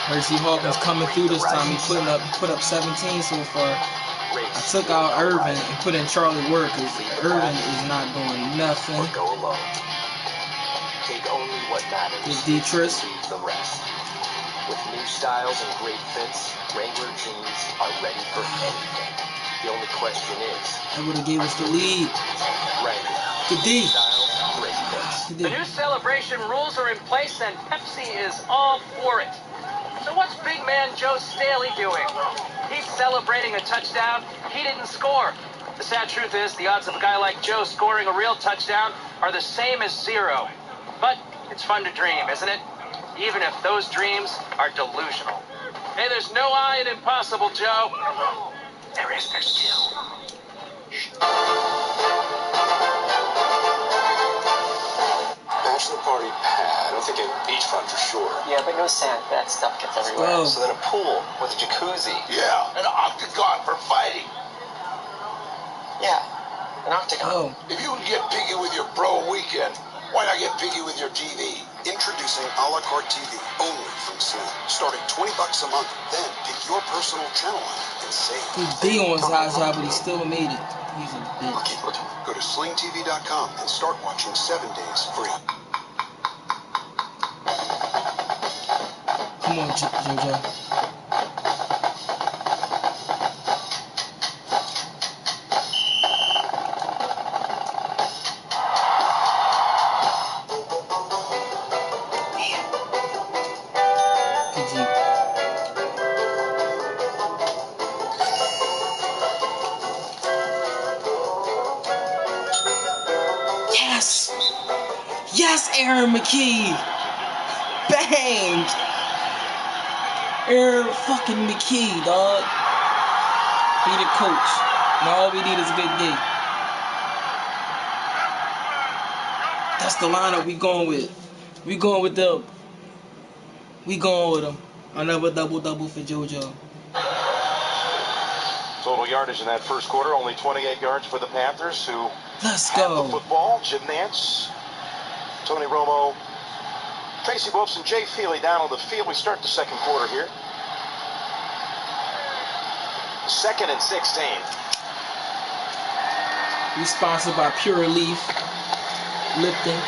Hersey Hawkins coming through this time. He put up 17 so far. I took out Irvin and put in Charlie Ward because Irvin is not doing nothing. Go alone. Take only what matters. With Detrice. Leave the rest. With new styles and great fits, Wrangler jeans are ready for anything. The only question is, that would have gave us the lead. Wrangler. Good D. Styles, great fits. The new celebration rules are in place and Pepsi is all for it. So what's big man Joe Staley doing? He's celebrating a touchdown he didn't score. The sad truth is the odds of a guy like Joe scoring a real touchdown are the same as 0. But it's fun to dream, isn't it? Even if those dreams are delusional. Hey, there's no I in impossible, Joe. There is, there's still. Bachelor party pad. I don't think a beachfront for sure. Yeah, but no sand. That stuff gets everywhere. Whoa. So then a pool with a jacuzzi. Yeah, an octagon for fighting. Yeah, an octagon. Oh. If you can get piggy with your bro weekend, why not get piggy with your TV? Introducing a la carte TV only from Sling. Starting $20 a month. Then pick your personal channel line and save. He's D on his high shot, but he still made it. He's a bitch. Go to slingtv.com and start watching 7 days free. Come on, JoJo. Yes! Yes, Aaron McKee! Bang! Aaron fucking McKee, dog. He the coach. And all we need is a good game. That's the lineup we going with. We going with them. We going with them. Another double-double for JoJo. Total yardage in that first quarter, only 28 yards for the Panthers, who Let's have go. the football. Jim Nance, Tony Romo, Tracy Wilson, Jay Feely down on the field. We start the second quarter here. 2nd and 16. We sponsored by Pure Leaf Lifting.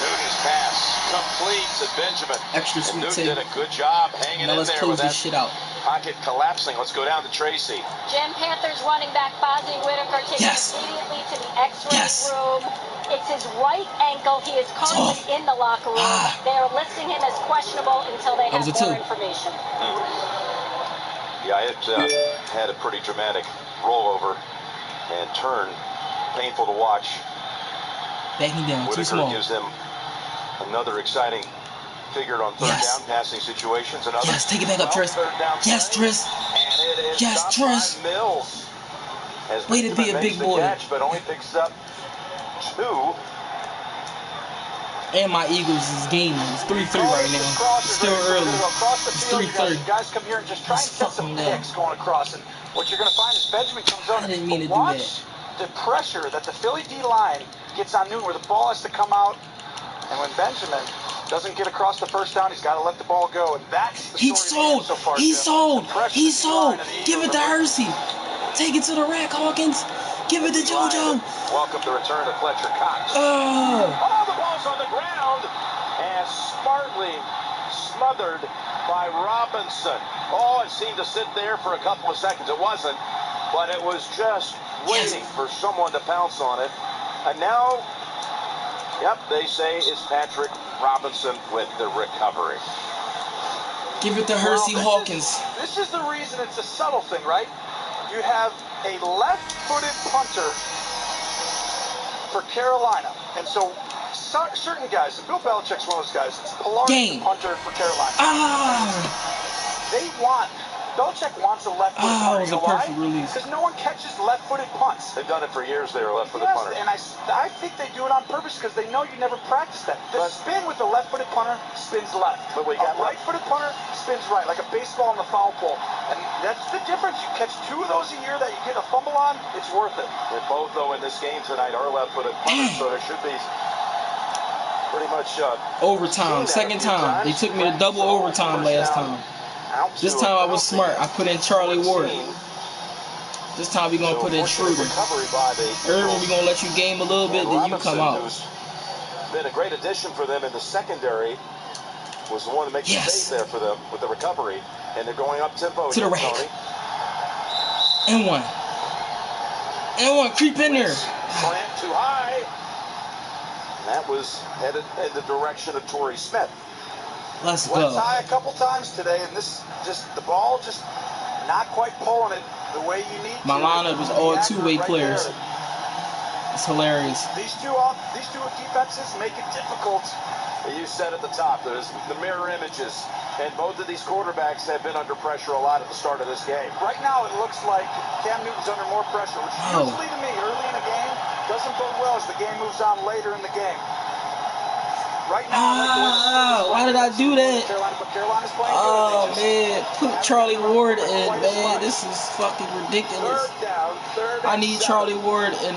Newton's pass complete to Benjamin. Extra And sweet Newton tea. did a good job hanging Now in let's there close with this that shit out. pocket collapsing. Let's go down to Tracy. Jim, Panthers running back Bozzy Whitaker taken Yes. immediately to the X-ray Yes. room. It's his right ankle. He is currently in the locker room. They are listing him as questionable until they have was a more 2. information. Yeah, it had a pretty dramatic rollover and turn. Painful to watch. Backing down, too Whitaker small. gives them another exciting figure on third Yes. down passing situations. Another Yes, take it back up, Triss. third down Yes, play. Triss. And it is Yes, stopped Triss. by Mills. As Way to be Benjamin a makes big the boy. catch, but only picks up 2. And my Eagles is gaming. It's 3-3 right now. It's still early. It's 3-3. Guys come here and just try and Let's set some fucking go. picks going across. And what you're going to find is Benjamin comes I on. didn't mean to do Watch the pressure that the Philly D-line gets on Newton, where the ball has to come out. And when Benjamin doesn't get across the first down, he's got to let the ball go. And that's the He's story of the game sold. so far, He's Jim. sold. The pressure He's that the line sold. of the Give it Eagles to are- Hersey. Take it to the rack, Hawkins. Give it to JoJo. Welcome to return to Fletcher Cox. Oh. Oh, the ball's on the ground and smartly smothered by Robinson. Oh, it seemed to sit there for a couple of seconds. It wasn't, but it was just waiting for someone to pounce on it. And now, yep, they say it's Patrick Robinson with the recovery. Give it to Hersey Hawkins. This is the reason it's a subtle thing, right? You have a left-footed punter for Carolina. And so certain guys, and Bill Belichick's one of those guys, it's Pilar, punter for Carolina. Belichick wants a left-footed punter. It was a perfect release. Because no one catches left-footed punts. They've done it for years. They were left-footed Yes, punter. and I think they do it on purpose because they know you never practice that. The spin with the left-footed punter spins left. But we got a right-footed punter spins right, like a baseball on the foul pole. And that's the difference. You catch 2 of those a year that you get a fumble on, it's worth it. They're both, though, in this game tonight are left-footed punters, so there should be pretty much overtime. Second time. They took me to double overtime last time. This time I was smart. I put in Charlie Ward. This time we gonna put in Schroeder. Irvin, we gonna let you game a little bit, then you come out. Been a great addition for them in the secondary. Was the one that makes the save there for them with the recovery, and they're going up tempo to the rack. And one. Creep in there. Slant too high. That was headed in the direction of Torrey Smith. Let's go. Went high a couple times today, and this the ball just not quite pulling it the way you need to. My lineup was all two-way players. It's hilarious. These two defenses make it difficult. You said at the top, there's the mirror images, and both of these quarterbacks have been under pressure a lot at the start of this game. Right now, it looks like Cam Newton's under more pressure, which usually to me, early in a game, doesn't bode well as the game moves on later in the game. Right now, why did I do that? Carolina's playing oh, man. Put Charlie Ward in, man. This is fucking ridiculous. I need Charlie Ward and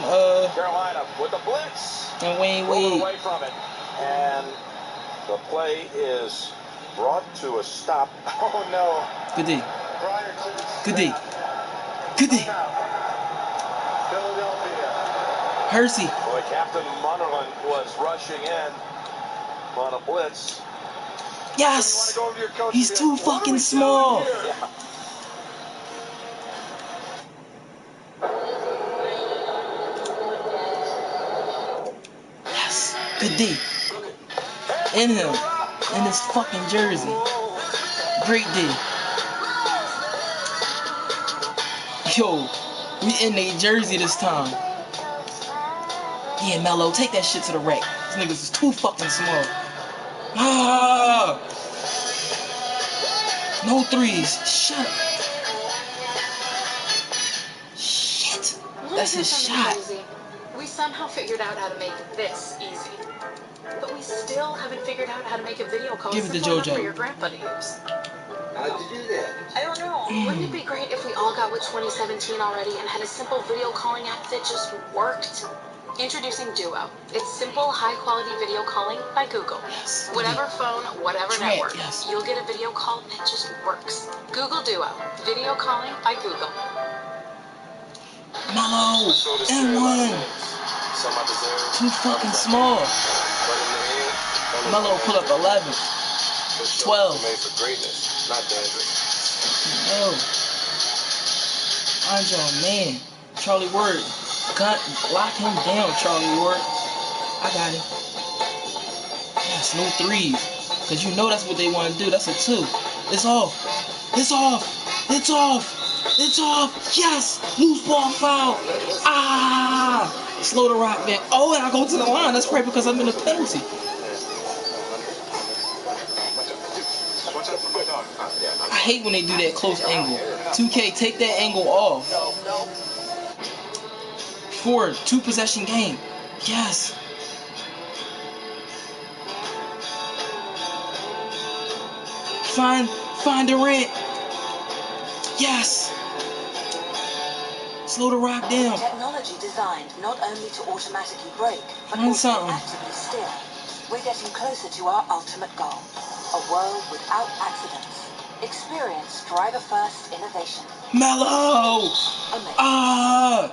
Carolina with the blitz. And Wayne Wade. Away from it. And the play is brought to a stop. Oh, no. Good D. Good D. Good D. Hersey. Boy, Captain Munnerlyn was rushing in on a blitz. Yes. He's too fucking small. Yes. Good D. In him. In his fucking jersey. Great D. Yo, we in a jersey this time. Yeah, Melo, take that shit to the rack. These niggas is too fucking small. Ah! No threes. Shut up. Shit. That's his shot. We somehow figured out how to make this easy. But we still haven't figured out how to make a video call Give it to simple enough JoJo. for your grandpa to use. How'd you do that? I don't know. Wouldn't it be great if we all got with 2017 already and had a simple video calling app that just worked? Introducing Duo. It's simple, high-quality video calling by Google. Yes. Whatever phone, whatever network, yes. you'll get a video call that just works. Google Duo. Video calling by Google. Melo. And one. Too fucking small. Melo pull up 11. 12. Made for greatness, not dangerous. No. I'm your man. Charlie Ward. Lock him down, Charlie Ward. I got it. Yes, no threes. Because you know that's what they want to do. That's a 2. It's off. It's off. It's off. It's off. Yes. Loose ball foul. Ah. Slow the rock, man. Oh, and I go to the line. That's right because I'm in a penalty. I hate when they do that close angle. 2K, take that angle off. 4, 2 possession game. Yes. Find Durant. Yes. Slow the rock down. Technology designed not only to automatically brake, but Find also something. actively steer. We're getting closer to our ultimate goal. A world without accidents. Experience driver-first innovation. Melo. Ah.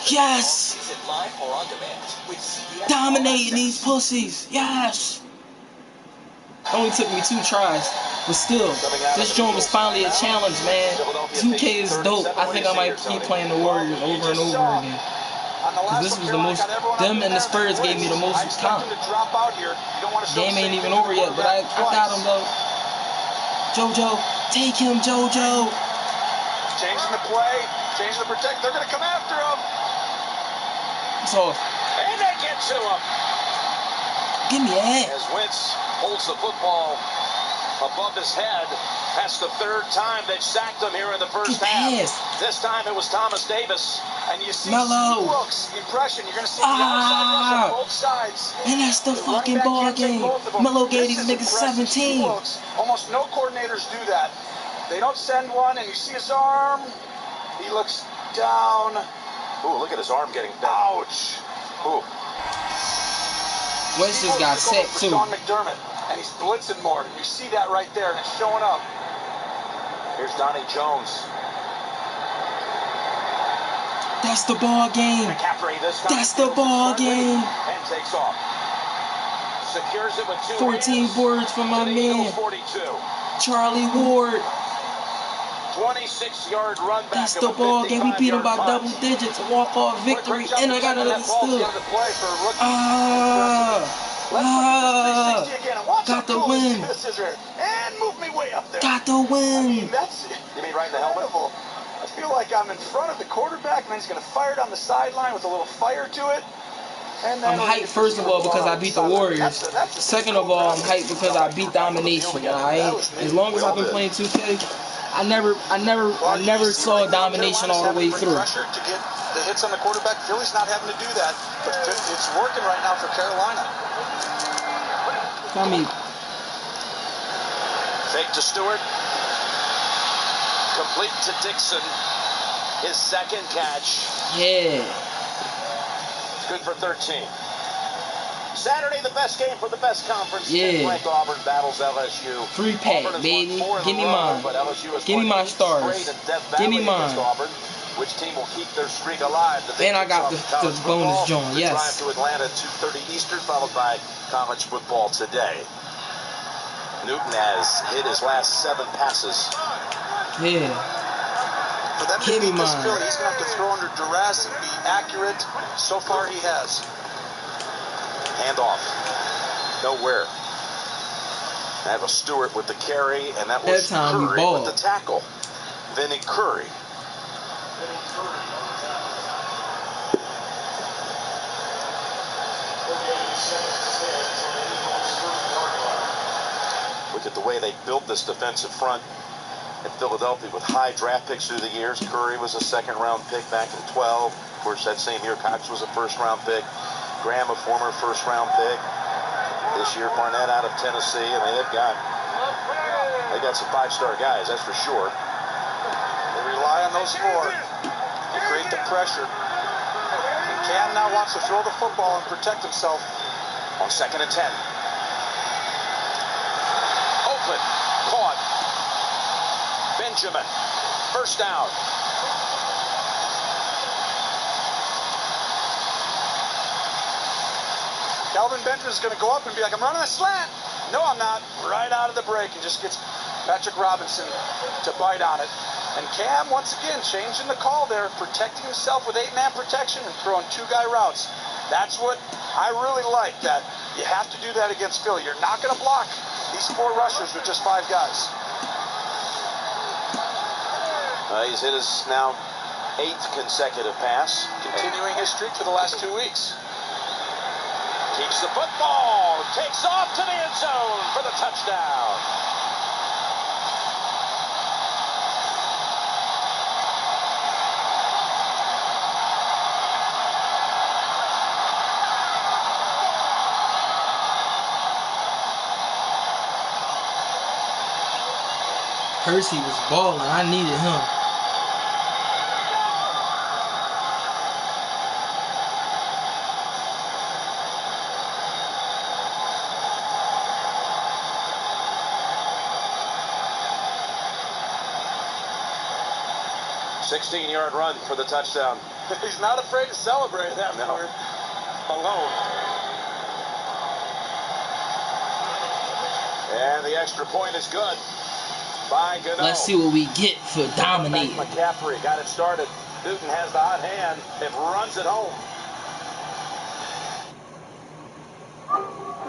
Yes. Dominating these pussies. Yes. Only took me 2 tries. But still, this joint was finally a challenge, man. 2K is dope. I think I might keep playing the Warriors over and over again. Because this was the most, them and the Spurs gave me the most time. Game ain't even over yet, but I got him though. JoJo, take him, JoJo. Changing the play, changing the protect. They're going to come after him. It's off. And they get to him. Give me that. As Wentz holds the football above his head. That's the 3rd time they've sacked him here in the first half. This time it was Thomas Davis. And you see Melo. looks, the impression, you're going to see the outside rush on both sides. And that's the fucking ball game. Melo gave these niggas 17. Almost no coordinators do that. They don't send one, and you see his arm. He looks down. Ooh, look at his arm getting down. Ouch. Ooh. Wentz just got set too. Sean McDermott, and he's blitzing more. You see that right there, and it's showing up. Here's Donnie Jones. That's the ball game. McCaffrey this time. That's the ball game. And takes off. Secures it with 2 14 hands. boards for my man. 42. Charlie Ward. 26-yard run back. That's the ball game. We beat him by double digits. Walk-off victory. And I got another steal. Got the win. And move me way up there. Got the win. I mean, that's You mean right in the helmet? I feel like I'm in front of the quarterback, and then he's going to fire it on the sideline with a little fire to it. And then I'm hyped, first of all, because I beat the Warriors. Second of all, I'm hyped because I beat Domination. As long as I've been playing 2K, I never saw Domination all the way through. Pressure to get the hits on the quarterback. Philly's not having to do that, but it's working right now for Carolina. I mean, fake to Stewart. Complete to Dixon. His second catch. yeah. Good for 13. Saturday, the best game for the best conference. Yeah. Ranked Auburn battles LSU. 3-pack, baby. Give me mine. Give me my stars. Give me mine. Auburn. Which team will keep their streak alive? And I got the bonus joint, yes. Drive to Atlanta, 2:30 Eastern, followed by college football today. Newton has hit his last 7 passes. Yeah. For them to beat this Philly, he's going to have to throw under duress and be accurate. So far, he has. Handoff. Nowhere. That was Stewart with the carry, and that was Curry with the tackle. Vinny Curry. Look at the way they built this defensive front at Philadelphia with high draft picks through the years. Curry was a second-round pick back in 12. Of course, that same year, Cox was a first-round pick. Graham, a former first-round pick. This year, Barnett out of Tennessee, and they've got some 5-star guys, that's for sure. They rely on those 4 to create the pressure. And Cam now wants to throw the football and protect himself. On 2nd and 10. Open. Caught. Benjamin. First down. Calvin Benjamin's going to go up and be like, I'm running a slant. No, I'm not. Right out of the break and just gets Patrick Robinson to bite on it. And Cam, once again, changing the call there, protecting himself with 8-man protection and throwing 2-guy routes. That's what I really like, that you have to do that against Philly. You're not going to block these 4 rushers with just 5 guys. He's hit his now 8th consecutive pass. Continuing his streak for the last 2 weeks. Keeps the football. Takes off to the end zone for the touchdown. Percy was balling. I needed him. A 16-yard run for the touchdown. He's not afraid to celebrate that alone. And the extra point is good. Let's see what we get for dominating. McCaffrey got it started. Newton has the hot hand and runs it home.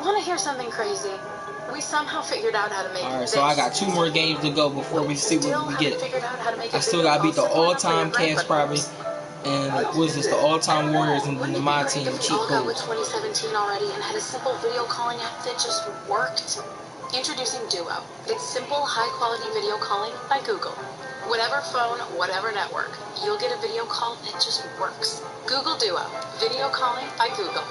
Want to hear something crazy? We somehow figured out how to make it. Alright, so I got 2 more games to go before we see what we get. I still got to beat the all-time Cavs probably. And what is this, the all-time Warriors and then the MY Team cheat code. code. With 2017 already and had a simple video calling app that just worked. Introducing Duo. It's simple, high-quality video calling by Google. Whatever phone, whatever network, you'll get a video call that just works. Google Duo. Video calling by Google.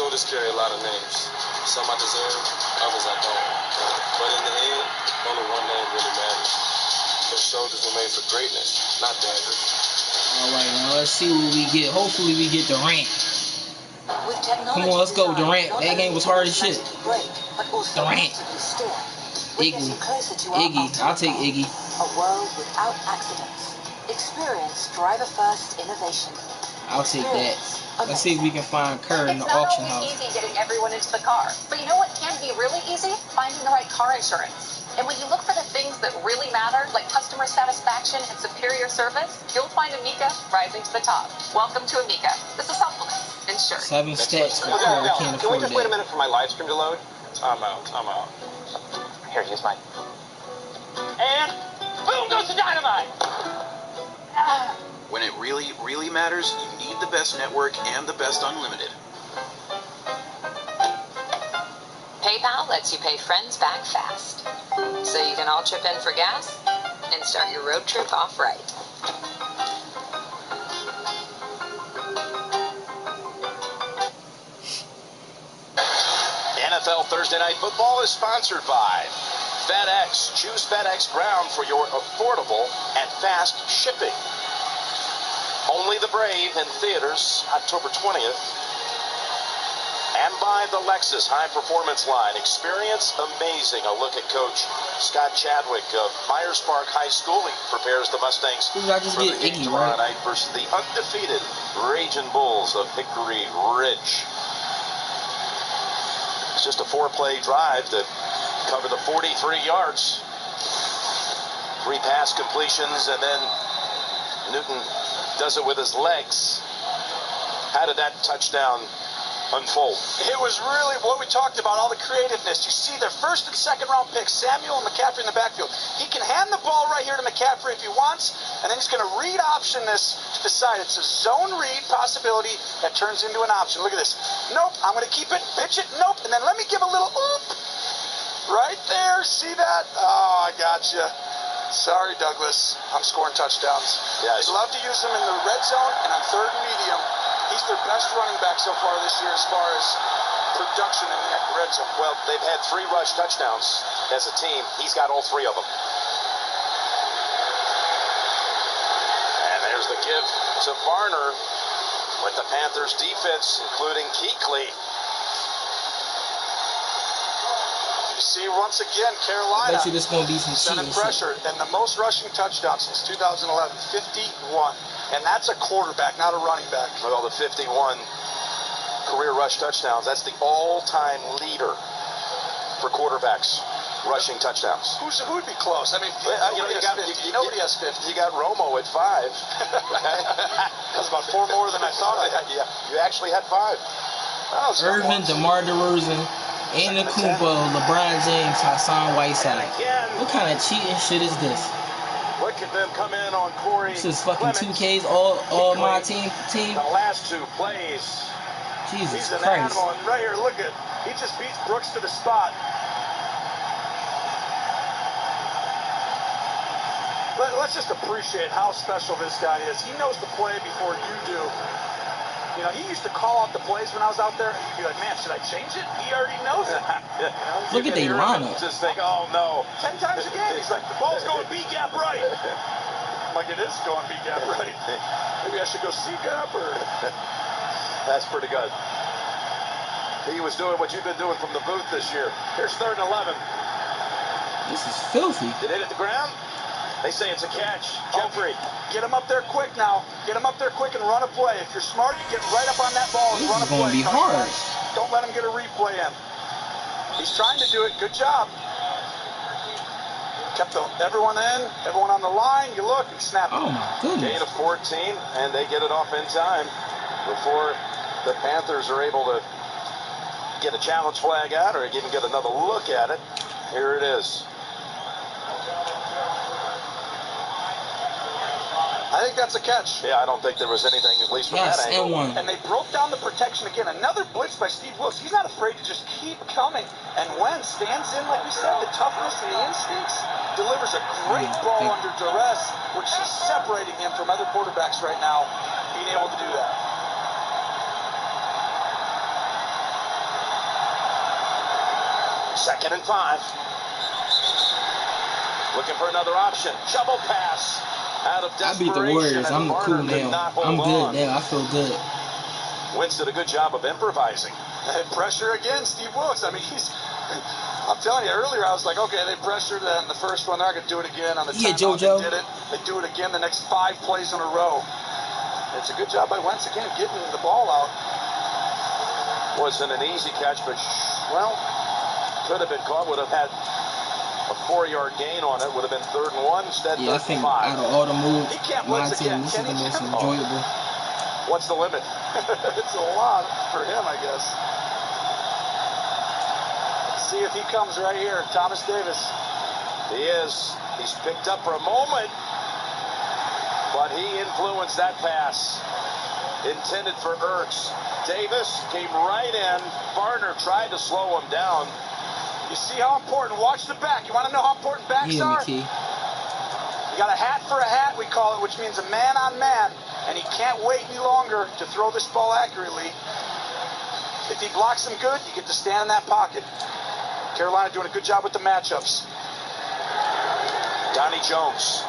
shoulders carry a lot of names. Some I deserve, others I don't. But in the end, only one name really matters. Those shoulders were made for greatness, not dandruff. Alright, now let's see what we get. Hopefully we get Durant. Come on, let's go, Durant. That game was hard as shit. Durant. Iggy. I'll take Iggy. A world without accidents. Experience driver-first innovation. I'll take that. Let's see if we can find Kerr in the auction house. It's not always easy getting everyone into the car, but you know what can be really easy? Finding the right car insurance. And when you look for the things that really matter, like customer satisfaction and superior service, you'll find Amica rising to the top. Welcome to Amica. This is Supplement Insured. 7 stats for Kerr. Can't Can we afford just wait a that. minute for my live stream to load? I'm out. Here, use mine. And boom goes the dynamite. When it really, really matters, you need the best network and the best unlimited. PayPal lets you pay friends back fast, so you can all chip in for gas and start your road trip off right. NFL Thursday Night Football is sponsored by FedEx. Choose FedEx Ground for your affordable and fast shipping. Only the Brave in theaters October 20th. And by the Lexus High Performance Line. Experience amazing. A look at Coach Scott Chadwick of Myers Park High School. He prepares the Mustangs Who did I just for get? the game Iggy, tomorrow right? night versus the undefeated Raging Bulls of Hickory Ridge. It's just a 4-play drive that covered the 43 yards. 3 pass completions, and then Newton does it with his legs. How did that touchdown unfold? It was really what we talked about, all the creativeness. You see their first and second round picks, Samuel and McCaffrey in the backfield. He can hand the ball right here to McCaffrey if he wants, and then he's going to read option this to the side. It's a zone read possibility that turns into an option. Look at this. Nope, I'm going to keep it, pitch it, nope, and then let me give a little oop. Right there, see that? Oh, I got you. Sorry, Douglas. I'm scoring touchdowns. Yes. They love to use him in the red zone and on third and medium. He's their best running back so far this year as far as production in the red zone. Well, they've had 3 rush touchdowns as a team. He's got all 3 of them. And there's the give to Varner with the Panthers defense, including Kuechly. You see, once again, I Carolina bet you this gonna be some sending cheating shit. pressure, and the most rushing touchdowns since 2011, 51. And that's a quarterback, not a running back. Well, the 51 career rush touchdowns, that's the all-time leader for quarterbacks rushing touchdowns. Who would be close? I mean, nobody has 50. You got Romo at 5. That's about 4 more than I thought I had. Yeah, you actually had 5. Irvin, DeMar DeRozan, Antetokounmpo, LeBron James, Hassan Whiteside. What kind of cheating shit is this? Look at them come in on Corey. This is fucking Clemens. 2Ks, all my team. The last 2 plays. Jesus He's an Christ. animal, and right here, look at, he just beats Brooks to the spot. Let's just appreciate how special this guy is. He knows the play before you do. You know, he used to call out the plays when I was out there, and he'd be like, man, should I change it? He already knows it. You know, Look at their lineup. Just think, oh no. 10 times a game, he's like, the ball's going B-gap right. I'm like, it is going B-gap right. Maybe I should go C-gap or... That's pretty good. He was doing what you've been doing from the booth this year. Here's 3rd and 11. This is filthy. Did it hit the ground? They say it's a catch. Jeffrey. Get him up there quick now. Get him up there quick and run a play. If you're smart, you get right up on that ball and This run a is gonna play. be hard. Don't let him get a replay in. He's trying to do it. Good job. Kept everyone in, everyone on the line. You look, he snapped. Oh my goodness. Gain of 14, and they get it off in time before the Panthers are able to get a challenge flag out or even get another look at it. Here it is. I think that's a catch. Yeah, I don't think there was anything, at least from Yes, that angle. and 1. And they broke down the protection again. Another blitz by Steve Wilkes. He's not afraid to just keep coming. And Wentz stands in, like we said, the toughness and the instincts. Delivers a great ball under duress, which is separating him from other quarterbacks right now, being able to do that. 2nd and 5. Looking for another option. Shovel pass. Out of I beat the desperation. Warriors. I'm cool now. I'm good now. I feel good. Wentz did a good job of improvising. Pressure again, Steve Wilkes. I mean, I'm telling you, earlier I was like, okay, they pressured in the first one. They're going to do it again. On the timeout, they did it. They do it again the next 5 plays in a row. It's a good job by Wentz again getting the ball out. Wasn't an easy catch, but, well, could have been caught. Would have had a 4-yard gain on it. Would have been 3rd and 1 instead. Yeah, I think out of all the moves, my team, this is the most enjoyable. What's the limit? It's a lot for him, I guess. Let's see if he comes right here. Thomas Davis. He is. He's picked up for a moment, but he influenced that pass. Intended for Ertz. Davis came right in. Barner tried to slow him down. You see how important? Watch the back. You want to know how important backs are? You got a hat for a hat, we call it, which means a man on man. And he can't wait any longer to throw this ball accurately. If he blocks him good, you get to stand in that pocket. Carolina doing a good job with the matchups. Donnie Jones.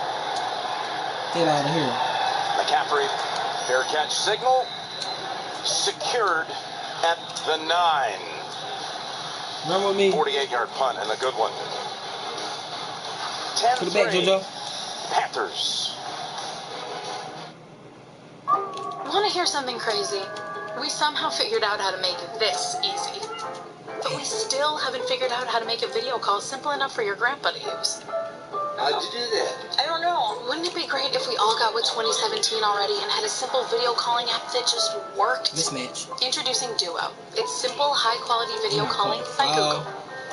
Get out of here. McCaffrey, fair catch signal. Secured at the 9. Run with me. 48-yard punt and a good one. 10-3. Put it back, JoJo. Panthers. Want to hear something crazy? We somehow figured out how to make this easy. But we still haven't figured out how to make a video call simple enough for your grandpa to use. How'd you do that? I don't know. Wouldn't it be great if we all got with 2017 already and had a simple video calling app that just worked? Mismatch. Introducing Duo. It's simple, high-quality video calling by Google.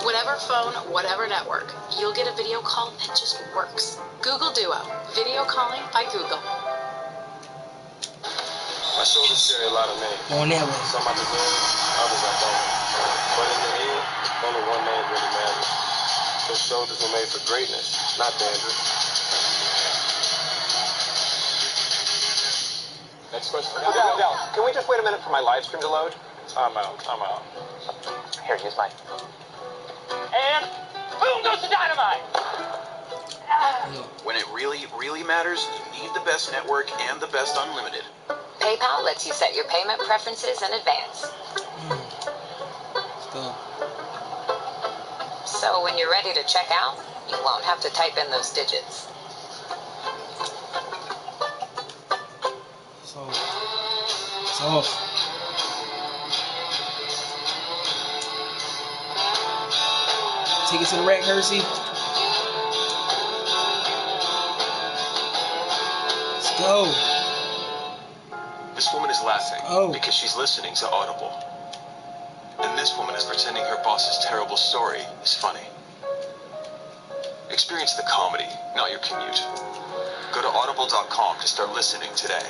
Whatever phone, whatever network, you'll get a video call that just works. Google Duo. Video calling by Google. My shoulders carry a lot of names. On that way. Some I deserve, others I don't. But in the end, only one name really matters. Those shoulders were made for greatness, not dandruff. Next question. Dell, can we just wait a minute for my live stream to load? I'm out. Here, use mine. And boom goes the dynamite! When it really, really matters, you need the best network and the best unlimited. PayPal lets you set your payment preferences in advance. Let's go. So when you're ready to check out, you won't have to type in those digits. It's off. Take it to the rack, Hersey. Let's go. This woman is laughing because she's listening to Audible. And this woman is pretending her boss's terrible story is funny. Experience the comedy, not your commute. Go to audible.com to start listening today.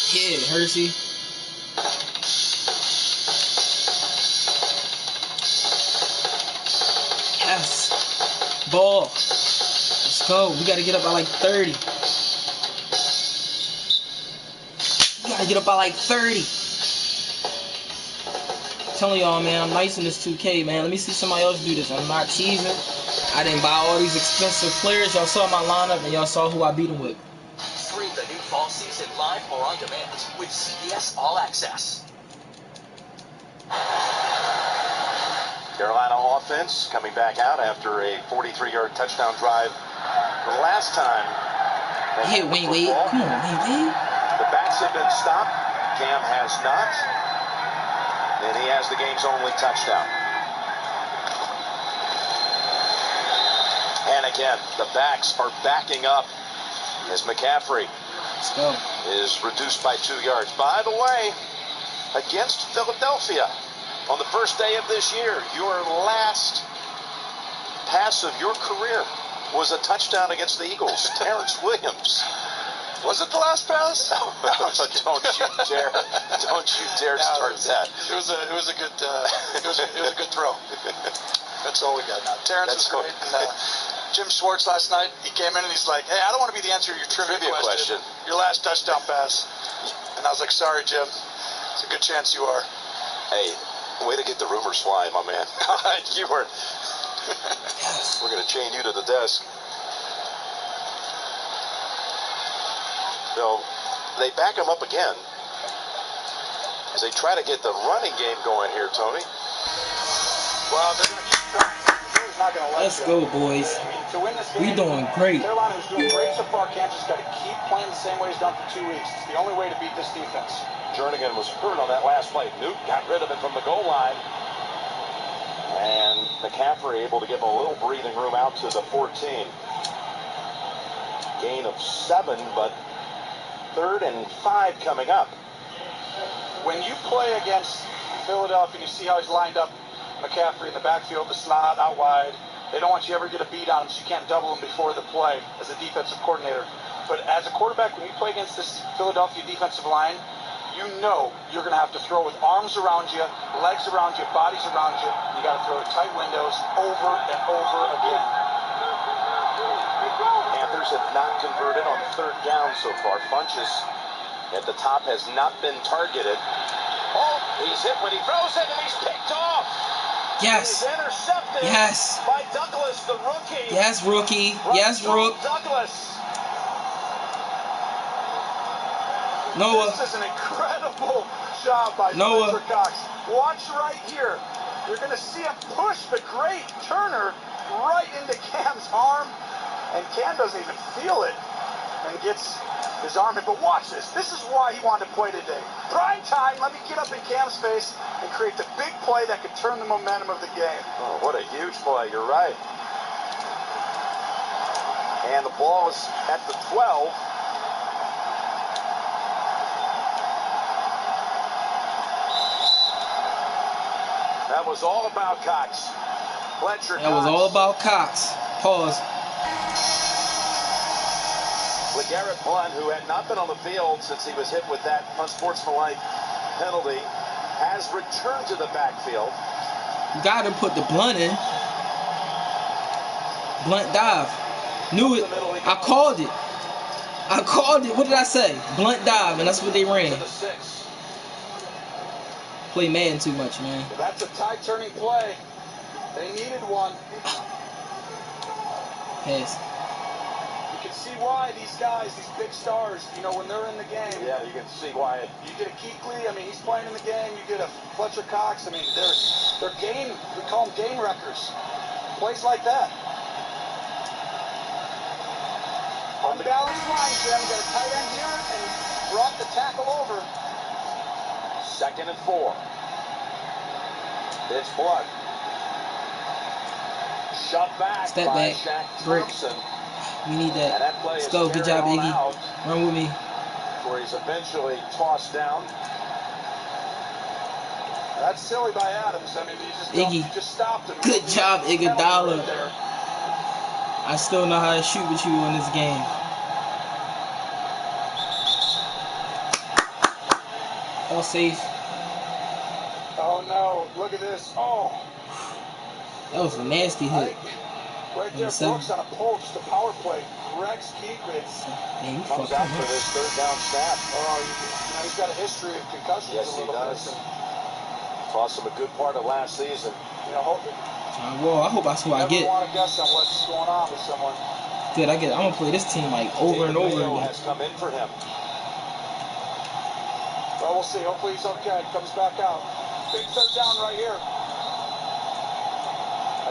Hit it, Hersey. Yes. Ball. Let's go. We got to get up by like 30. We got to get up by like 30. I'm telling y'all, man, I'm nice in this 2K, man. Let me see somebody else do this. I'm not cheesing. I didn't buy all these expensive players. Y'all saw my lineup and y'all saw who I beat them with. Stream the new fall season live or on demand with CBS All Access. Carolina offense coming back out after a 43-yard touchdown drive the last time. Hey, Wade. Come on, Wade. The backs have been stopped. Cam has not. And he has the game's only touchdown. And again, the backs are backing up as McCaffrey is reduced by 2 yards. By the way, against Philadelphia, on the first day of this year, your last pass of your career was a touchdown against the Eagles. Terrence Williams. Was it the last pass? Don't you dare start that. It was a good throw. That's all we got now. Terrence was great. And, Jim Schwartz last night, he came in and he's like, "Hey, I don't want to be the answer to your trivia question. Your last touchdown pass." And I was like, "Sorry, Jim. It's a good chance you are." Hey, Way to get the rumors flying, my man. You were. Yes. We're going to chain you to the desk. So they back him up again as they try to get the running game going here, Tony. Well, they're going to keep trying. He's not going to let Let's go, boys. I mean, to win this game, We doing great. Carolina, who's doing great so far, Kansas got to keep playing the same way he's done for 2 weeks. It's the only way to beat this defense. Jernigan was hurt on that last play. Newt got rid of it from the goal line. And McCaffrey able to give him a little breathing room out to the 14. Gain of 7, but 3rd and 5 coming up. When you play against Philadelphia, you see how he's lined up McCaffrey in the backfield, the slot, out wide. They don't want you ever get a beat on him, so you can't double him before the play as a defensive coordinator. But as a quarterback, when you play against this Philadelphia defensive line, you know you're going to have to throw with arms around you, legs around you, bodies around you. You got to throw to tight windows over and over again. Panthers have not converted on 3rd down so far. Funches at the top has not been targeted. Oh, he's hit when he throws it, and he's picked off. Yes. He's intercepted Yes. by Douglas, the rookie. Yes, rookie. Yes, Rook. Douglas. Noah. This is an incredible job by Noah. Fletcher Cox. Watch right here. You're going to see him push the great Turner right into Cam's arm, and Cam doesn't even feel it and gets his arm in. But watch this. This is why he wanted to play today. Prime time. Let me get up in Cam's face and create the big play that could turn the momentum of the game. Oh, what a huge play. You're right. And the ball is at the 12. That was all about Cox. Fletcher That was all about Cox. Pause. LeGarrette Blount, who had not been on the field since he was hit with that unsportsmanlike penalty, has returned to the backfield. You gotta put the Blunt in. Blunt dive. Knew it. I called it. I called it. What did I say? Blunt dive, and that's what they ran. Play Madden too much, man. That's a tie-turning play. They needed one. Pass. You can see why these guys, these big stars, you know, when they're in the game. Yeah, you can see why. You get a Kuechly, I mean, he's playing in the game. You get a Fletcher Cox, I mean, they're game, we call them game wreckers. Plays like that. Unbalanced line, Jim. You got a tight end here and brought the tackle over. 2nd and 4. It's Blood. Shut back Step by back. Shaq Brick. Thompson. We need that. Let's go. Good job, Iggy. Run with me. Where he's eventually tossed down. That's silly by Adams. I mean, you just stopped him. Good job, Iguodala. I still know how to shoot with you in this game. All safe. Oh no! Look at this. Oh. That was a nasty hit. Right there, Brooks on a pull, just a power play. Rex Kuechly. Man, you comes fucked out him for up. this 3rd down snap. Oh, you know, he's got a history of concussions. Yes, a he little does. bit. Cost him a good part of last season. You know, Well, I hope that's who I get. never want to guess on what's going on with someone. Good, I'm gonna play this team like over and over again. Has come in for him. Well, we'll see. Hopefully he's okay. Comes back out. Big 3rd down right here.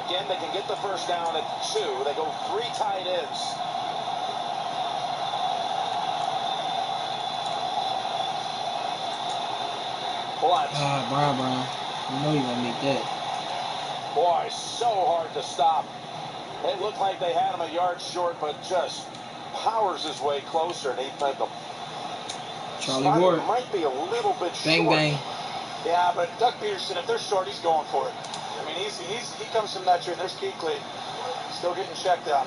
Again, they can get the 1st down at 2. They go 3 tight ends. Blunt. Brown. You know you're gonna make that. Boy, so hard to stop. It looked like they had him a yard short, but just powers his way closer, and he played the Charlie Ward. Might be a little bit bang, short. Bang. Yeah, but Doug Peterson, if they're short, he's going for it. I mean, he comes from that tree, and there's Kuechly. Still getting checked out.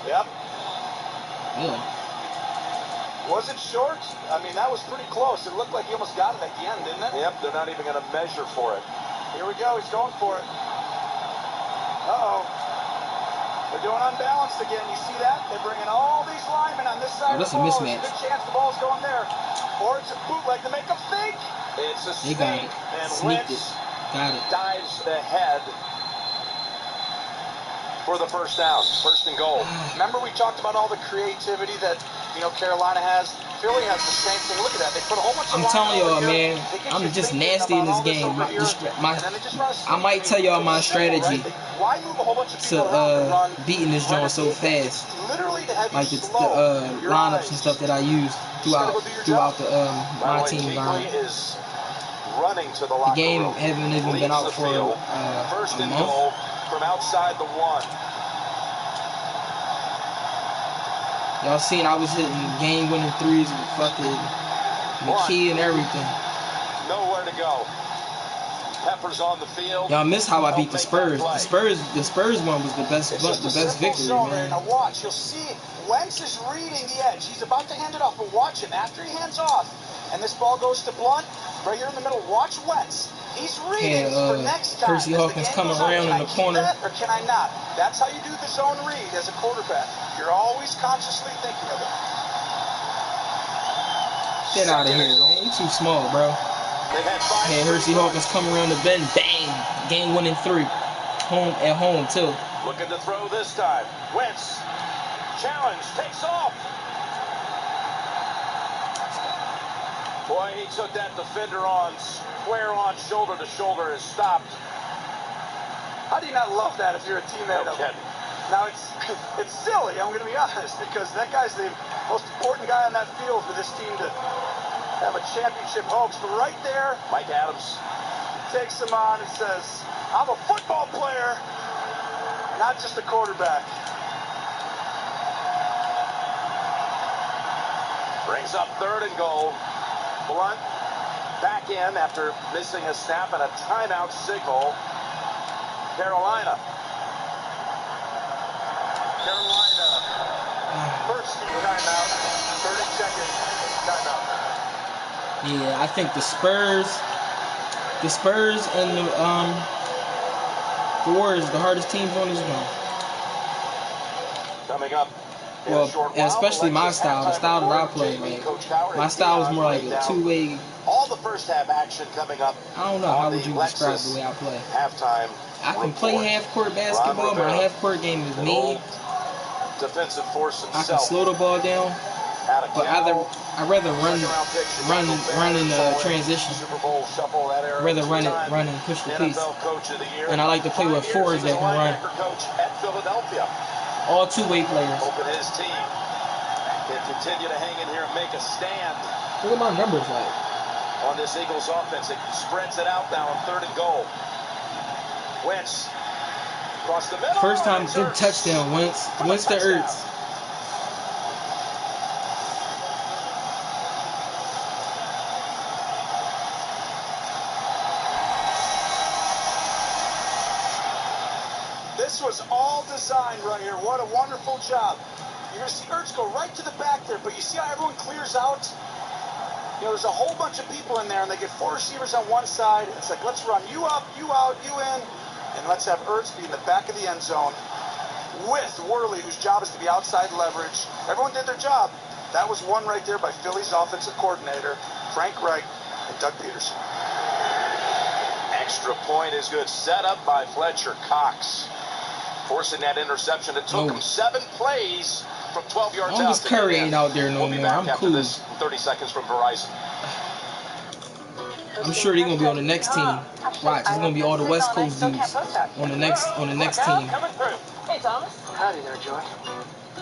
Yep. Yeah. Was it short? I mean, that was pretty close. It looked like he almost got it at the end, didn't it? Yep, they're not even going to measure for it. Here we go. He's going for it. Uh-oh. They're doing unbalanced again. You see that? They're bringing all these linemen on this side of the ball. That's a mismatch. There's a good chance the ball's going there. Or it's a bootleg to make them think. It's a They got sneak. it. And Sneaked Wentz it. Got it. dives ahead for the first down. First and goal. Remember we talked about all the creativity that, Carolina has? Philly has the same thing. Look at that. They put a whole bunch of I'm telling y'all, here. man, I'm just nasty in this game. I might tell y'all my strategy to beating this joint so fast. Like the lineups and stuff that I use throughout the My Team environment. The game haven't even been out for First a and month. goal from outside the 1. Y'all seen I was hitting game-winning threes with fucking McKee and everything. Nowhere to go. Peppers on the field. Y'all miss how I beat the Spurs. The Spurs one was the best victory, man. Now watch, you'll see Wentz is reading the edge. He's about to hand it off, but watch him. After he hands off, and this ball goes to Blunt, right here in the middle, watch Wentz. He's reading for next time. Percy Hawkins coming around in the corner. Or can I not? That's how you do the zone read as a quarterback. You're always consciously thinking of it. Get out of here, man. You too small, bro. Hey, Percy Hawkins come around the bend, bang, game-winning 3, at home too. Looking to throw this time. Wentz, challenge, takes off. Boy, he took that defender on, square on, shoulder to shoulder, is stopped. How do you not love that if you're a teammate of him? Now, it's silly, I'm going to be honest, because that guy's the most important guy on that field for this team to have a championship hopes. But right there, Mike Adams takes him on and says, I'm a football player, not just a quarterback. Brings up 3rd and goal. Blunt back in after missing a snap and a timeout signal. Carolina. First timeout, 30-second timeout. Yeah, I think the Spurs and the Warriors, the hardest teams on this one. Coming up. Well, especially my style, the style that I play. Like, my style is more like a two-way. All the first half action coming up. I don't know, how would you describe the way I play? Halftime. I can play half-court basketball. My half-court game is me. Defensive force I can slow the ball down, but I'd rather run in transition. I'd rather run and push the piece. And I like to play with fours that can run. All two-way players. Hoping his team can continue to hang in here and make a stand. Look at my numbers like. On this Eagles offense, it spreads it out now on 3rd and goal. Wentz across the middle. First time good touchdown, Wentz to Ertz. This was all designed right here. What a wonderful job. You're going to see Ertz go right to the back there, but you see how everyone clears out? There's a whole bunch of people in there, and they get 4 receivers on one side. It's like, let's run you up, you out, you in, and let's have Ertz be in the back of the end zone with Worley, whose job is to be outside leverage. Everyone did their job. That was one right there by Philly's offensive coordinator, Frank Reich and Doug Peterson. Extra point is good. Set up by Fletcher Cox. Forcing that interception. It took him 7 plays from 12 yards out. Curry ain't out there no more. I'm cool. 30 seconds from Verizon. I'm sure they're gonna be on the next team. Watch, it's gonna be all the West Coast dudes on the next team. Hey Thomas. Howdy there, Joy.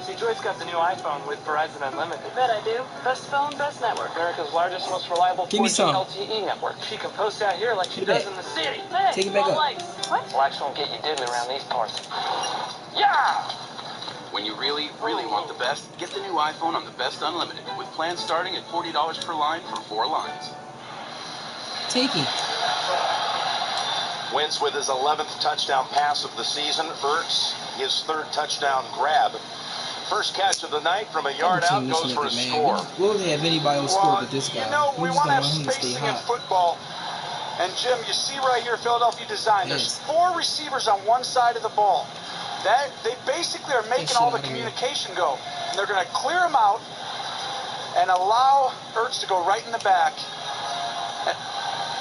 See, Joy's got the new iPhone with Verizon Unlimited. Bet I do. Best phone, best network. America's largest, most reliable 4G LTE network. She can post out here like she does in the city. Hey, take it back up. What? Likes won't get you diddly around these parts. Yeah! When you really, really want the best, get the new iPhone on the Best Unlimited with plans starting at $40 per line for 4 lines. Take it. Wentz with his 11th touchdown pass of the season. Ertz, his 3rd touchdown grab. First catch of the night from a yard out, goes for a score. We'll have anybody else score but this guy. We want to have spacing in football. And Jim, you see right here, Philadelphia design. There's 4 receivers on one side of the ball. They basically are making all the communication go. And they're going to clear them out and allow Ertz to go right in the back.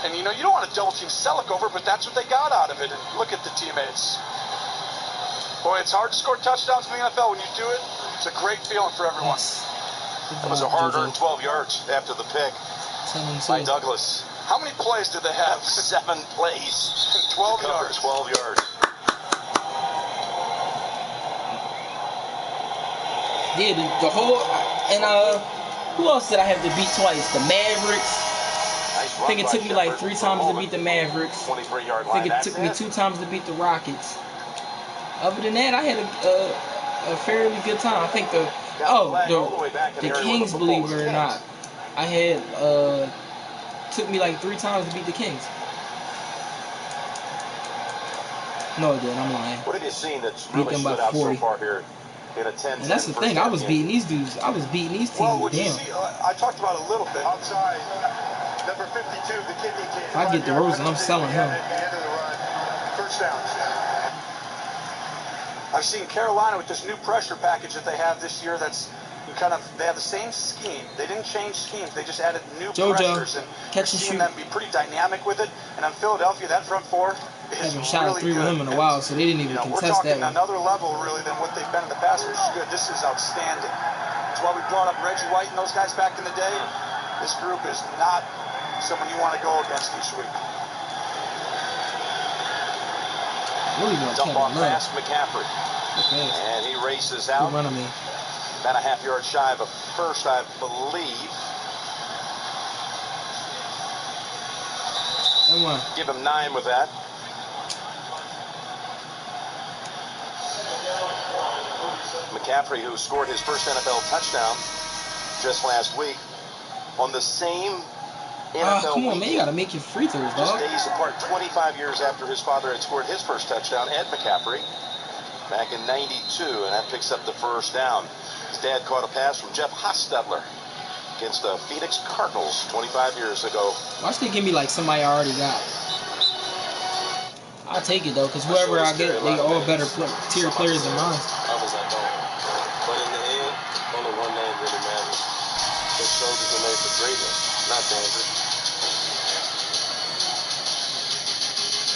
And you know, you don't want to double team Selleck over, but that's what they got out of it. And look at the teammates. Boy, it's hard to score touchdowns in the NFL. When you do it, it's a great feeling for everyone. That was a hard-earned 12 yards after the pick by Douglas. How many plays did they have? 7 plays. 12 yards. 12 yards. Yeah, the whole, and who else did I have to beat twice? The Mavericks. I think it took me like 3 times to beat the Mavericks. 23-yard I think it took me 2 times to beat the Rockets. Other than that, I had a fairly good time. I think the Kings, believe it or not, I had took me like 3 times to beat the Kings. No, it didn't. I'm lying. What have you seen that's beat them by 40. So far here in a 10-10? And that's the thing. I was beating these dudes. I was beating these teams. Well, damn. You see, I talked about it a little bit. Outside, number 52, the kidney kid. If I get DeRozan, I'm selling him. First downs. I've seen Carolina with this new pressure package that they have this year. That's they have the same scheme. They didn't change schemes. They just added new pressures, and you're seeing them be pretty dynamic with it. And on Philadelphia, that front four is haven't shot a 3 with him in a while, so they didn't even contest that one. We're talking another level, really, than what they've been in the past, which is good. This is outstanding. That's why we brought up Reggie White and those guys back in the day. This group is not someone you want to go against each week. Really want Dump off pass, McCaffrey. Okay. And he races out. Good run of me. About a half yard shy of a first, I believe. Give him 9 with that. McCaffrey, who scored his first NFL touchdown just last week on the same NFL come on, man, you gotta make your free throws, dog. Just days apart, 25 years after his father had scored his first touchdown, Ed McCaffrey, back in '92, and that picks up the first down. His dad caught a pass from Jeff Hostetler against the Phoenix Cardinals 25 years ago. Watch they give me like somebody I already got. I'll take it though, because whoever I get, they all better tier players than mine. Others I don't. But in the end, only one name really matters. His shoulders are made for greatness, not danger.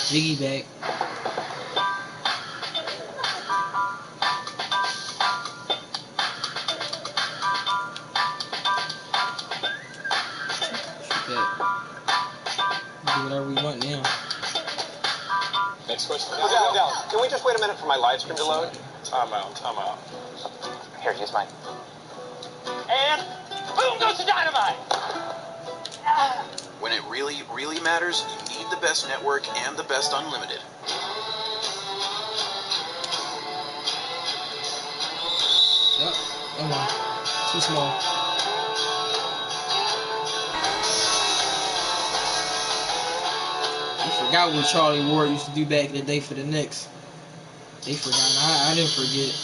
Jiggy back. Do whatever we want now. Next question. Odell, can we just wait a minute for my live stream to load? Time out. Here, use mine. And boom goes the dynamite! When it really, really matters, you need the best network and the best unlimited. Yep, come on. Too small. I forgot what Charlie Ward used to do back in the day for the Knicks. They forgot. I didn't forget.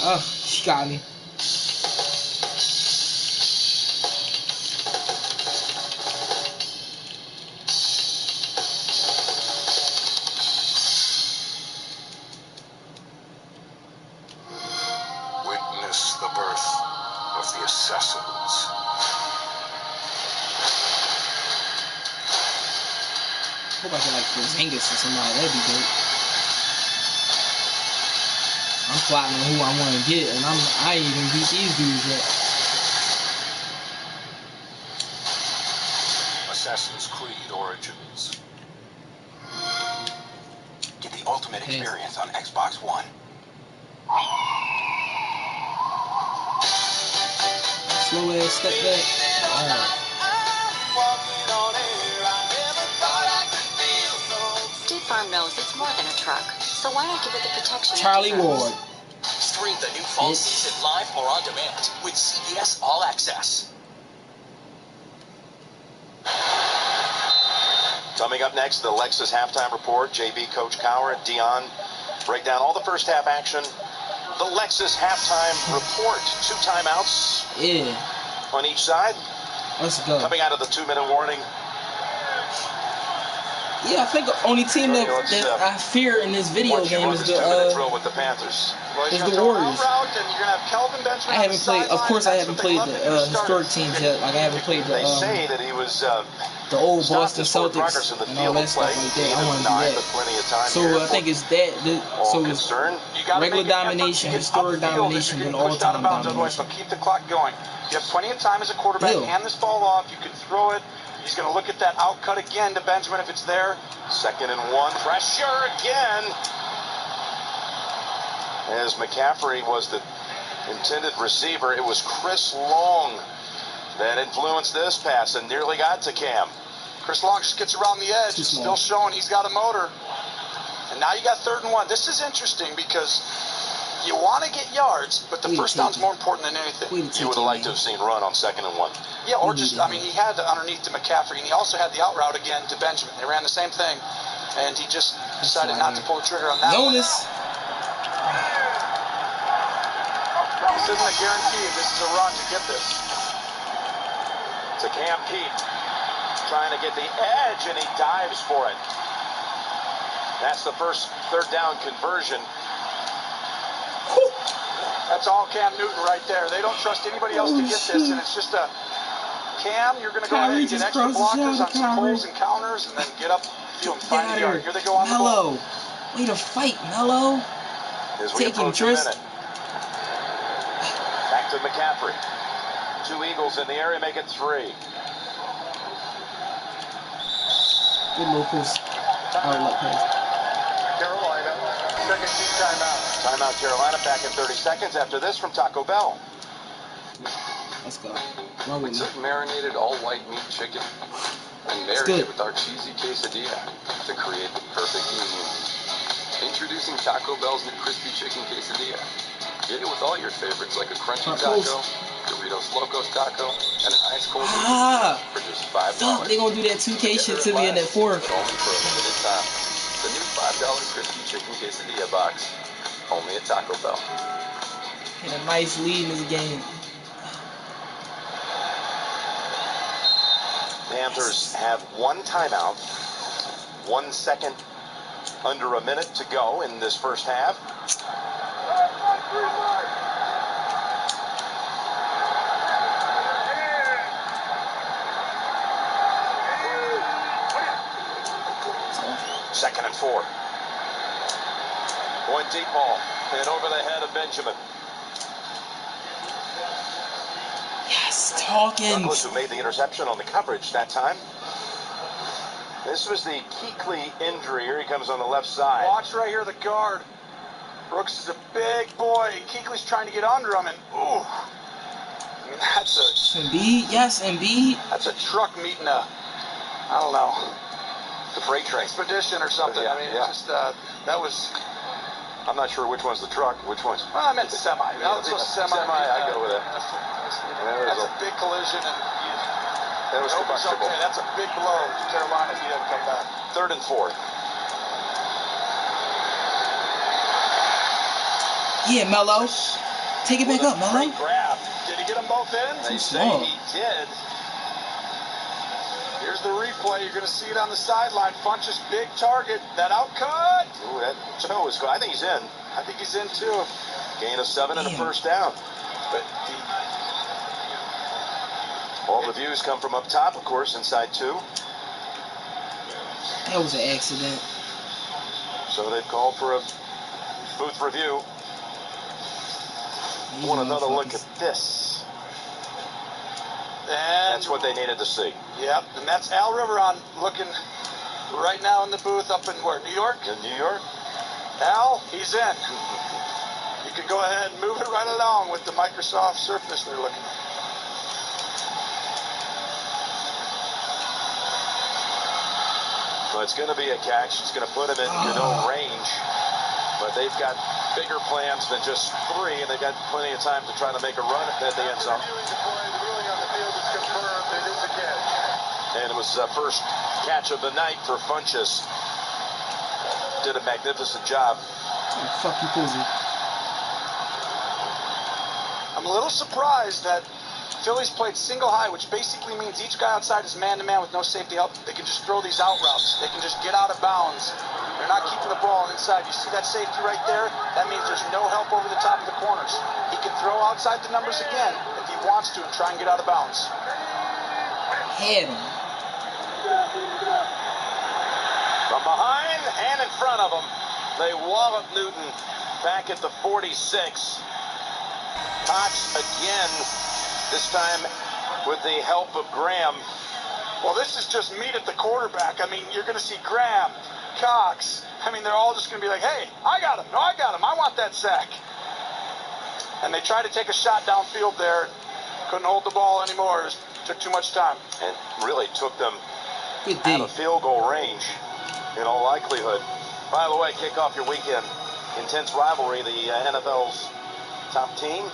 Oh, she got me. Witness the birth of the assassins. Hope I can like Porzingis or somebody. That'd be good. I'm plotting on who I want to get, and I ain't even beat these dudes yet. Assassin's Creed Origins. Get the ultimate experience on Xbox One. Slow ass step back. Alright. State Farm knows it's more than a truck, so why not give it the protection? Charlie Ward. Stream the new fall season live or on demand with CBS All Access. Coming up next, the Lexus halftime report. JB, Coach Cowher, and Dion break down all the first half action. The Lexus halftime report. 2 timeouts. Yeah. On each side. Let's go. Coming out of the 2-minute warning. Yeah, I think the only team that I fear in this video game is the Warriors. I haven't played. Of course, I haven't played the historic teams yet. Like I haven't played the old Boston Celtics and all that stuff like that. I want to do that. So I think it's that. So it's regular domination, historic domination, and all-time domination. Keep the clock going. You have plenty of time as a quarterback. Hand this ball off. You can throw it. He's going to look at that outcut again to Benjamin if it's there. 2nd and 1. Pressure again. As McCaffrey was the intended receiver, it was Chris Long that influenced this pass and nearly got to Cam. Chris Long just gets around the edge. Still showing he's got a motor. And now you got 3rd and 1. This is interesting because you want to get yards, but the first down's more important than anything. You would have liked to have seen run on 2nd and 1. Yeah, or just, I mean, he had the underneath to McCaffrey, and he also had the out route again to Benjamin. They ran the same thing, and he just decided not to pull the trigger on that. Notice. This isn't a guarantee. This is a run to get this. To Cam Keith, trying to get the edge, and he dives for it. That's the first 3rd down conversion. That's all Cam Newton right there. They don't trust anybody else to get this, and it's just a Cam. You're going to go ahead and get extra blockers on some pulls and counters, and then get up field and find the yard. Here they go on the ball. Way to fight, Mello. Take him, Tris. Back to McCaffrey. 2 Eagles in the area, make it 3. Good little post. Carolina, second team timeout. Timeout Carolina, back in 30 seconds after this from Taco Bell. Let's go. We took marinated all-white meat chicken and married it with our cheesy quesadilla to create the perfect union. Introducing Taco Bell's new crispy chicken quesadilla. Get it with all your favorites like a crunchy taco, Doritos Locos taco, and an ice cold for just $5. They gonna do that 2K shit to me in that 4th. Only for a limited time. The new $5 crispy chicken quesadilla box. Only at Taco Bell. And a nice lead in this game. Panthers have 1 timeout. 1 second, under a minute to go in this first half. Second and 4. Going deep ball and over the head of Benjamin. Yes, Hawkins. Douglas, who made the interception on the coverage that time. This was the Kuechly injury. Here he comes on the left side. Watch right here, the guard. Brooks is a big boy. Kuechly's trying to get under him, and ooh. I mean, that's a... Embiid, yes, Embiid. That's a truck meeting a, I don't know. The freight train. Expedition or something. Yeah, I mean, it's just, that was... I'm not sure which one's the truck, which one's... Well, I meant semi. That was a semi. I go with it. That's a big collision, and that was combustible. Okay. That's a big blow to Carolina if he doesn't come back. 3rd and 4. Yeah, Mello. Take it back up, Mello. Great grab. Did he get them both in? They say he did. Here's the replay. You're going to see it on the sideline. Funchess big target. That outcut. Ooh, that toe is good. I think he's in. I think he's in too. Gain of 7 and a first down. But all the views come from up top, of course, inside 2. That was an accident. So they've called for a booth review. Want another look at this. And that's what they needed to see. Yep, and that's Al Riveron looking right now in the booth up in where, New York? In New York. Al, he's in. You can go ahead and move it right along with the Microsoft Surface they're looking at. Well, it's going to be a catch. It's going to put him in Godot range. But they've got bigger plans than just 3, and they've got plenty of time to try to make a run at the end zone. And it was the first catch of the night for Funchess. Did a magnificent job. Fuck you, Pussy. I'm a little surprised that Phillies played single high, which basically means each guy outside is man-to-man with no safety help. They can just throw these out routes. They can just get out of bounds. They're not keeping the ball inside. You see that safety right there? That means there's no help over the top of the corners. He can throw outside the numbers again if he wants to and try and get out of bounds. Hit him. From behind and in front of him, they wallop Newton back at the 46. Cox again, this time with the help of Graham. Well, this is just meat at the quarterback. I mean, you're going to see Graham, Cox. I mean, they're all just going to be like, hey, I got him. No, I got him. I want that sack. And they tried to take a shot downfield there. Couldn't hold the ball anymore. It took too much time. And really took them out of field goal range in all likelihood. By the way, kick off your weekend. Intense rivalry, the NFL's top team.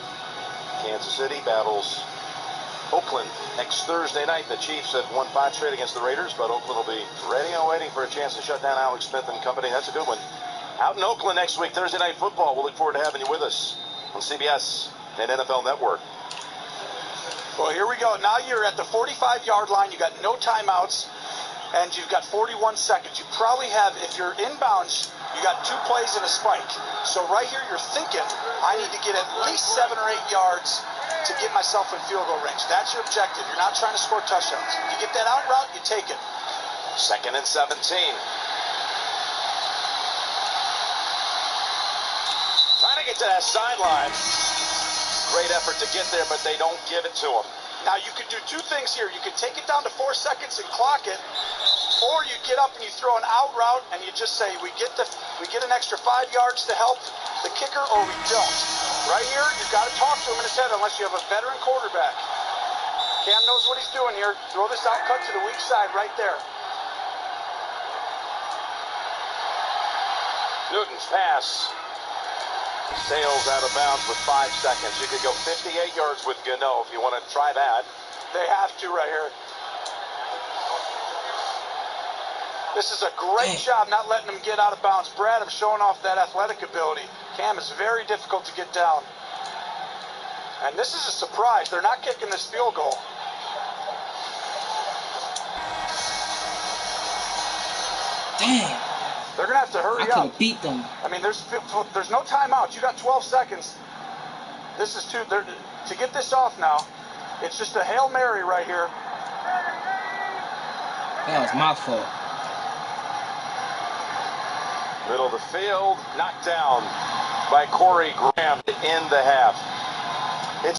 Kansas City battles Oakland next Thursday night. The Chiefs have won 5 straight against the Raiders, but Oakland will be ready and waiting for a chance to shut down Alex Smith and company. That's a good one. Out in Oakland next week, Thursday Night Football. We'll look forward to having you with us on CBS and NFL Network. Well, here we go. Now you're at the 45-yard line. You got no timeouts, and you've got 41 seconds. You probably have, if you're inbounds, you got 2 plays and a spike. So right here, you're thinking, I need to get at least 7 or 8 yards to get myself in field goal range. That's your objective. You're not trying to score touchdowns. If you get that out route, you take it. 2nd and 17. Trying to get to that sideline. Great effort to get there, but they don't give it to him. Now, you could do 2 things here. You could take it down to 4 seconds and clock it, or you get up and you throw an out route and you just say, we get an extra 5 yards to help the kicker, or we don't. Right here, you've got to talk to him in his head unless you have a veteran quarterback. Cam knows what he's doing here. Throw this out cut to the weak side right there. Newton's pass sails out of bounds with 5 seconds. You could go 58 yards with Gano if you want to try that. They have to right here. This is a great job not letting him get out of bounds. Brad, I'm showing off that athletic ability. Cam is very difficult to get down. And this is a surprise. They're not kicking this field goal. Damn. They're going to have to hurry up. I could have beat them. I mean, there's no timeout. You got 12 seconds. This is to get this off now. It's just a Hail Mary right here. That was my fault. Middle of the field, knocked down by Corey Graham to end the half.